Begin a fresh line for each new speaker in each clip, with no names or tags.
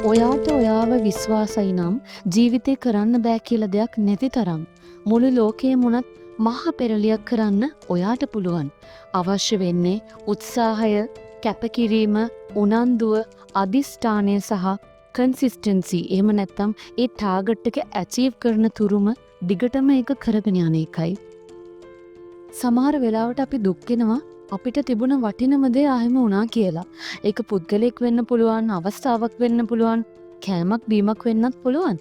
ඔයාට ඔයාව විශ්වාසයි නම් ජීවිතේ කරන්න බෑ කියලා දෙයක් නැති තරම්. මුළු ලෝකයේම උනත් මහා පෙරලියක් කරන්න ඔයාට පුළුවන්. අවශ්‍ය වෙන්නේ උත්සාහය, කැපකිරීම, උනන්දුව, අදිස්ථානය සහ කන්සිස්ටන්සි. එහෙම නැත්නම් ඒ ටාගට් එක ඇචීව් කරන තුරුම දිගටම ඒක කරගෙන යන එකයි. සමහර වෙලාවට අපි දුක් වෙනවා අපිට තිබුණ වටිනම දේ ආයෙම වුණා කියලා. ඒක පුද්ගලෙක් වෙන්න පුළුවන්, අවස්ථාවක් වෙන්න පුළුවන්, කෑමක් බීමක් වෙන්නත් පුළුවන්.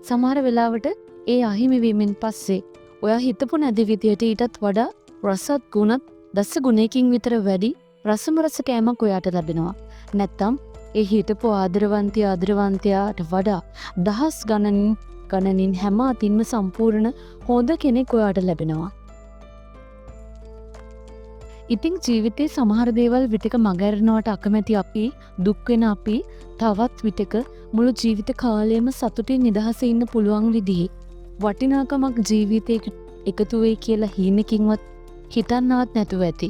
සමහර වෙලාවට ඒ අහිමි වීමෙන් පස්සේ ඔයා හිතපු නැති විදියට ඊටත් වඩා රසත් ගුණත් දස ගුණයකින් විතර වැඩි රසම රස කෑමක් ඔයාට ලැබෙනවා. නැත්තම් ඒ හිතපු ආදරවන්තයාට වඩා දහස් ගණනින් හැම අතින්ම සම්පූර්ණ හොඳ කෙනෙක් ඔයාට ලැබෙනවා. ඉතින් ජීවිතේ සමහර දේවල් විටක මගහැරනවට අකමැති අපි, දුක් වෙන අපි තවත් විටක මුළු ජීවිත කාලයම සතුටින් නිදහසේ ඉන්න පුළුවන් විදිහේ වටිනාකමක් ජීවිතේට එකතු වෙයි කියලා හීනකින්වත් හිතන්නවත් නැතුව ඇති.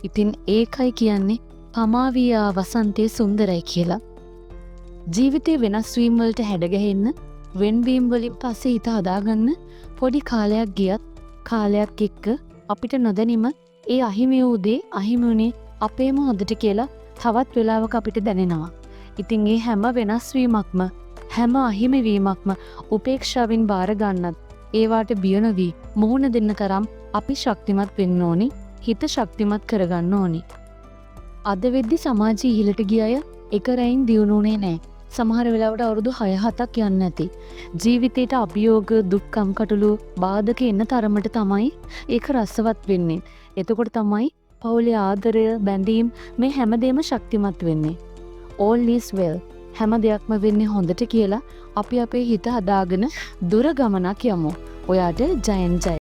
ඉතින් ඒකයි කියන්නේ පමාවියා වසන්තේ සුන්දරයි කියලා. ජීවිතේ වෙනස් වීම වලට හැඩගැහෙන්න, වෙන්වීම වලින් පස්සේ හිත හදාගන්න පොඩි කාලයක් ගියත් කාලයක් එක්ක අපිට නොදැනීම ඒ අහිමි වූ දේ අහිමි වුණේ අපේම හොඳට කියලා තවත් වෙලාවක අපිට දැනෙනවා. ඉතින් ඒ හැම වෙනස් වීමක්ම, හැම අහිමි වීමක්ම උපේක්ෂාවෙන් බාර ගන්නත්, ඒවාට බිය නොවි මුහුණ දෙන්න තරම් අපි ශක්තිමත් වෙන්න ඕනි, හිත ශක්තිමත් කරගන්න ඕනි. අද වෙද්දි සමාජයේ ඉහළට ගිය අය එක රැයින් දියුණුුනේ නැහැ. සමහර වෙලාවට අවුරුදු 6-7ක් යන්නේ නැති. ජීවිතේට අභියෝග, දුක්ඛම් කටළු බාධක එන්න තරමට තමයි ඒක රසවත් වෙන්නේ. එතකොට තමයි පවුලේ ආදරය, බැඳීම් මේ හැමදේම ශක්තිමත් වෙන්නේ. all is well. හැම දෙයක්ම වෙන්නේ හොඳට කියලා අපි අපේ හිත හදාගෙන දුර ගමනක් යමු. ඔයාට ජයෙන් ජය.